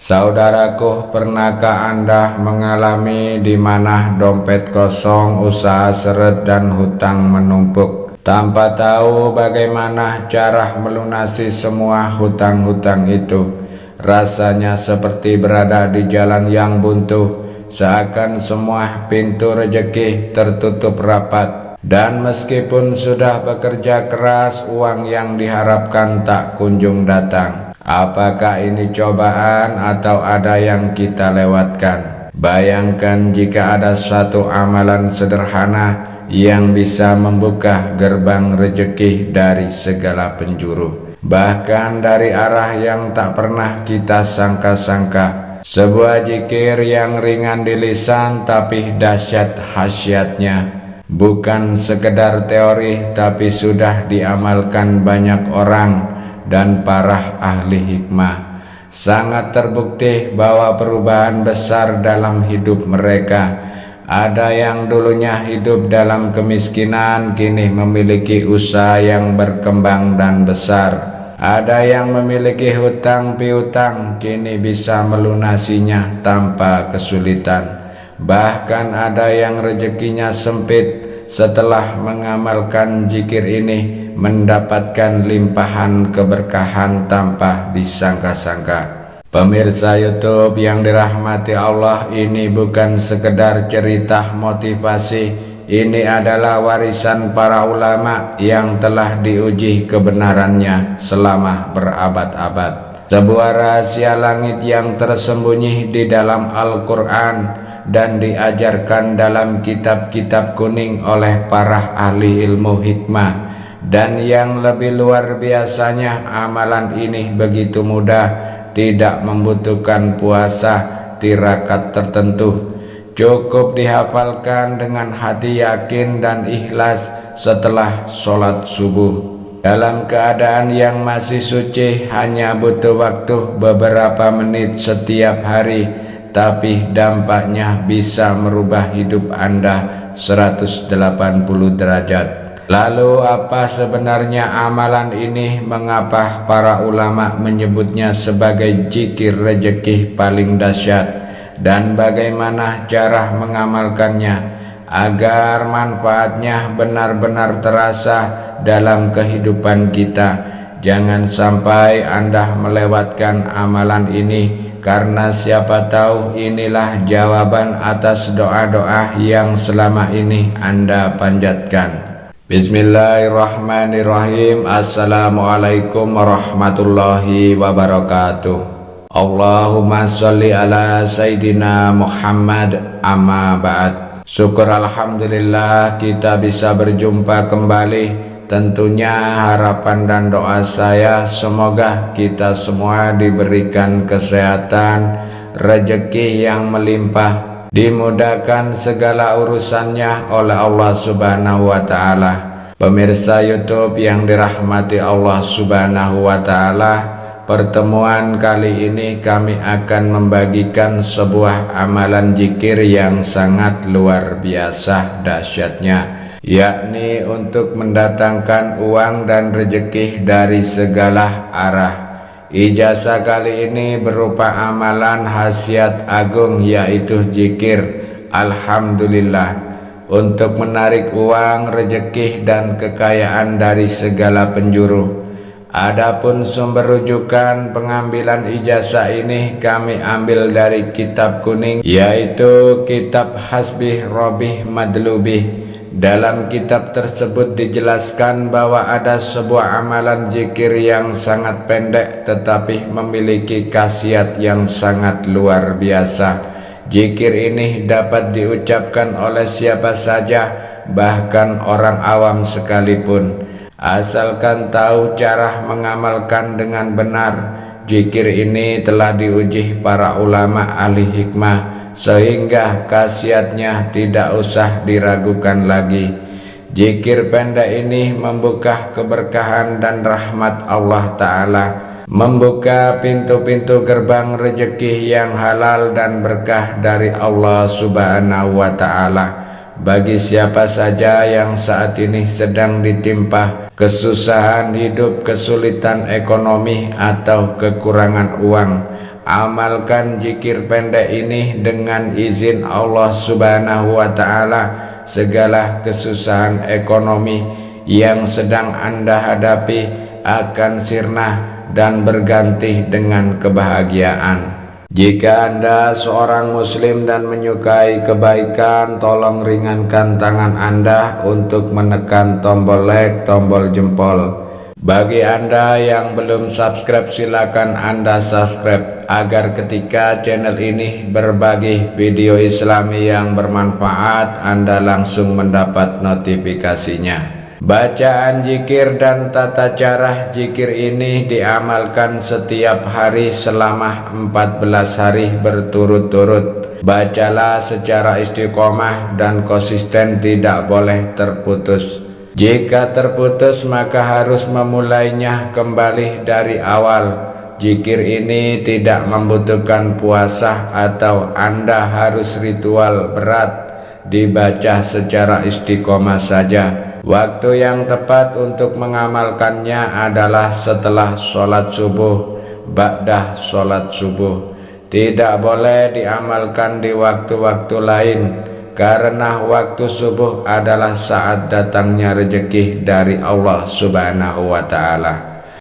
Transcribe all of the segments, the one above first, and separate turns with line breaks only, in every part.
Saudaraku, pernahkah Anda mengalami di mana dompet kosong, usaha seret dan hutang menumpuk, tanpa tahu bagaimana cara melunasi semua hutang-hutang itu? Rasanya seperti berada di jalan yang buntu, seakan semua pintu rezeki tertutup rapat, dan meskipun sudah bekerja keras, uang yang diharapkan tak kunjung datang. Apakah ini cobaan atau ada yang kita lewatkan? Bayangkan jika ada satu amalan sederhana yang bisa membuka gerbang rezeki dari segala penjuru, bahkan dari arah yang tak pernah kita sangka-sangka. Sebuah zikir yang ringan di lisan tapi dahsyat khasiatnya, bukan sekedar teori tapi sudah diamalkan banyak orang dan para ahli hikmah. Sangat terbukti bahwa perubahan besar dalam hidup mereka. Ada yang dulunya hidup dalam kemiskinan kini memiliki usaha yang berkembang dan besar. Ada yang memiliki hutang piutang kini bisa melunasinya tanpa kesulitan. Bahkan ada yang rezekinya sempit setelah mengamalkan zikir ini mendapatkan limpahan keberkahan tanpa disangka-sangka. Pemirsa YouTube yang dirahmati Allah, ini bukan sekedar cerita motivasi. Ini adalah warisan para ulama yang telah diuji kebenarannya selama berabad-abad. Sebuah rahasia langit yang tersembunyi di dalam Al-Quran dan diajarkan dalam kitab-kitab kuning oleh para ahli ilmu hikmah. Dan yang lebih luar biasanya, amalan ini begitu mudah, tidak membutuhkan puasa, tirakat tertentu. Cukup dihafalkan dengan hati yakin dan ikhlas setelah sholat subuh. Dalam keadaan yang masih suci, hanya butuh waktu beberapa menit setiap hari, tapi dampaknya bisa merubah hidup Anda 180 derajat. Lalu apa sebenarnya amalan ini? Mengapa para ulama menyebutnya sebagai zikir rezeki paling dahsyat? Dan bagaimana cara mengamalkannya agar manfaatnya benar-benar terasa dalam kehidupan kita? Jangan sampai Anda melewatkan amalan ini, karena siapa tahu inilah jawaban atas doa-doa yang selama ini Anda panjatkan. Bismillahirrahmanirrahim. Assalamualaikum warahmatullahi wabarakatuh. Allahumma sholli ala Sayyidina Muhammad, amma ba'd. Syukur alhamdulillah kita bisa berjumpa kembali. Tentunya harapan dan doa saya semoga kita semua diberikan kesehatan, rezeki yang melimpah, dimudahkan segala urusannya oleh Allah Subhanahu wa Ta'ala. Pemirsa YouTube yang dirahmati Allah Subhanahu wa Ta'ala, pertemuan kali ini kami akan membagikan sebuah amalan zikir yang sangat luar biasa dahsyatnya, yakni untuk mendatangkan uang dan rezeki dari segala arah. Ijazah kali ini berupa amalan khasiat agung, yaitu zikir Alhamdulillah, untuk menarik uang, rezeki dan kekayaan dari segala penjuru. Adapun sumber rujukan pengambilan ijazah ini kami ambil dari kitab kuning, yaitu kitab Hasbih Robih Madlubih. Dalam kitab tersebut dijelaskan bahwa ada sebuah amalan zikir yang sangat pendek tetapi memiliki khasiat yang sangat luar biasa. Zikir ini dapat diucapkan oleh siapa saja, bahkan orang awam sekalipun, asalkan tahu cara mengamalkan dengan benar. Zikir ini telah diuji para ulama ahli hikmah, sehingga khasiatnya tidak usah diragukan lagi. Zikir pendek ini membuka keberkahan dan rahmat Allah Ta'ala, membuka pintu-pintu gerbang rezeki yang halal dan berkah dari Allah Subhanahu wa Ta'ala bagi siapa saja yang saat ini sedang ditimpa kesusahan hidup, kesulitan ekonomi atau kekurangan uang. Amalkan zikir pendek ini dengan izin Allah Subhanahu wa ta'ala. Segala kesusahan ekonomi yang sedang Anda hadapi akan sirna dan berganti dengan kebahagiaan. Jika Anda seorang muslim dan menyukai kebaikan, tolong ringankan tangan Anda untuk menekan tombol like, tombol jempol. Bagi Anda yang belum subscribe, silakan Anda subscribe agar ketika channel ini berbagi video Islami yang bermanfaat, Anda langsung mendapat notifikasinya. Bacaan zikir dan tata cara zikir ini diamalkan setiap hari selama 14 hari berturut-turut. Bacalah secara istiqomah dan konsisten, tidak boleh terputus. Jika terputus maka harus memulainya kembali dari awal. Zikir ini tidak membutuhkan puasa atau Anda harus ritual berat, dibaca secara istiqomah saja. Waktu yang tepat untuk mengamalkannya adalah setelah sholat subuh, ba'dah sholat subuh. Tidak boleh diamalkan di waktu-waktu lain, karena waktu subuh adalah saat datangnya rezeki dari Allah Subhanahu wa ta'ala.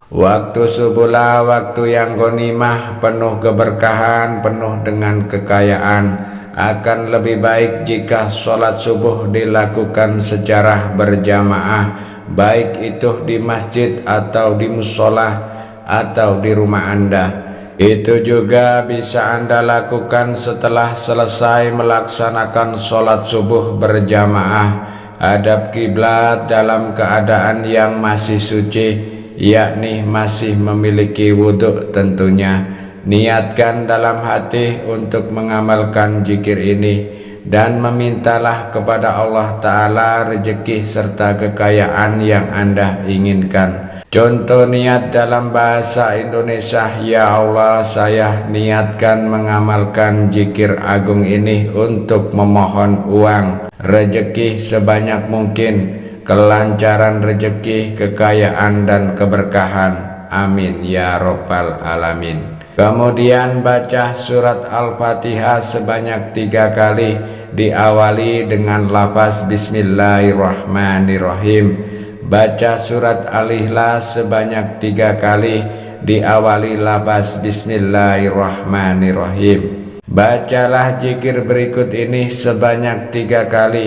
Waktu subuhlah waktu yang ghanimah, penuh keberkahan, penuh dengan kekayaan. Akan lebih baik jika sholat subuh dilakukan secara berjamaah, baik itu di masjid atau di musola atau di rumah Anda. Itu juga bisa Anda lakukan setelah selesai melaksanakan sholat subuh berjamaah. Hadap kiblat dalam keadaan yang masih suci, yakni masih memiliki wudhu tentunya. Niatkan dalam hati untuk mengamalkan zikir ini dan memintalah kepada Allah Ta'ala rezeki serta kekayaan yang Anda inginkan. Contoh niat dalam bahasa Indonesia: ya Allah, saya niatkan mengamalkan zikir agung ini untuk memohon uang, rezeki sebanyak mungkin, kelancaran rezeki, kekayaan dan keberkahan. Amin ya Rabbal Alamin. Kemudian baca surat Al-Fatihah sebanyak 3 kali, diawali dengan lafaz Bismillahirrahmanirrahim. Baca surat Al-Ikhlas sebanyak 3 kali, diawali lafaz Bismillahirrahmanirrahim. Bacalah zikir berikut ini sebanyak 3 kali.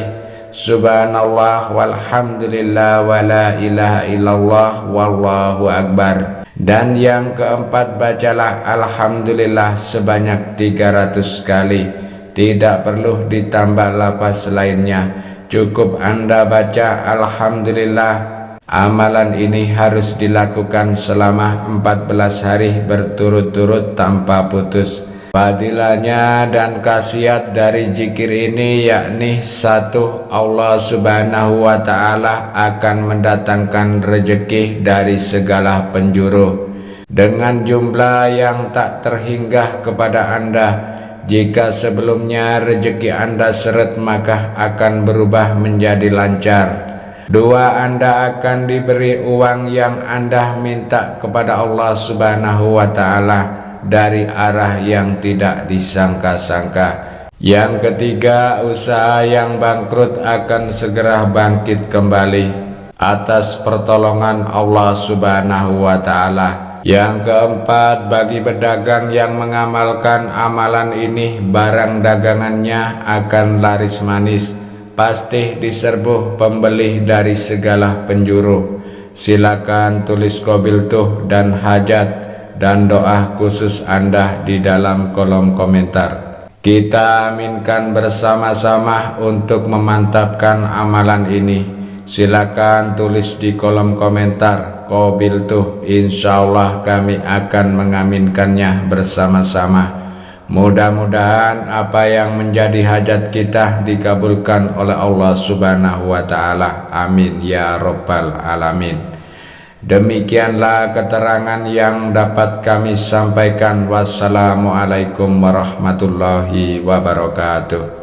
Subhanallah walhamdulillah wa la ilaha illallah wallahu akbar. Dan yang keempat, bacalah Alhamdulillah sebanyak 300 kali. Tidak perlu ditambah lafaz lainnya, cukup Anda baca Alhamdulillah. Amalan ini harus dilakukan selama 14 hari berturut-turut tanpa putus. Fadilahnya dan khasiat dari zikir ini yakni: 1. Allah Subhanahu wa ta'ala akan mendatangkan rezeki dari segala penjuru dengan jumlah yang tak terhingga kepada Anda. Jika sebelumnya rezeki Anda seret, maka akan berubah menjadi lancar. 2. Anda akan diberi uang yang Anda minta kepada Allah Subhanahu wa ta'ala dari arah yang tidak disangka-sangka. Yang ketiga, usaha yang bangkrut akan segera bangkit kembali atas pertolongan Allah Subhanahu wa ta'ala. Yang keempat, bagi pedagang yang mengamalkan amalan ini, barang dagangannya akan laris manis, pasti diserbu pembeli dari segala penjuru. Silakan tulis qabiltuh dan hajat dan doa khusus Anda di dalam kolom komentar. Kita aminkan bersama-sama untuk memantapkan amalan ini. Silakan tulis di kolom komentar qabiltuh. Insyaallah kami akan mengaminkannya bersama-sama. Mudah-mudahan apa yang menjadi hajat kita dikabulkan oleh Allah Subhanahu wa ta'ala. Amin ya Rabbal Alamin. Demikianlah keterangan yang dapat kami sampaikan. Wassalamualaikum warahmatullahi wabarakatuh.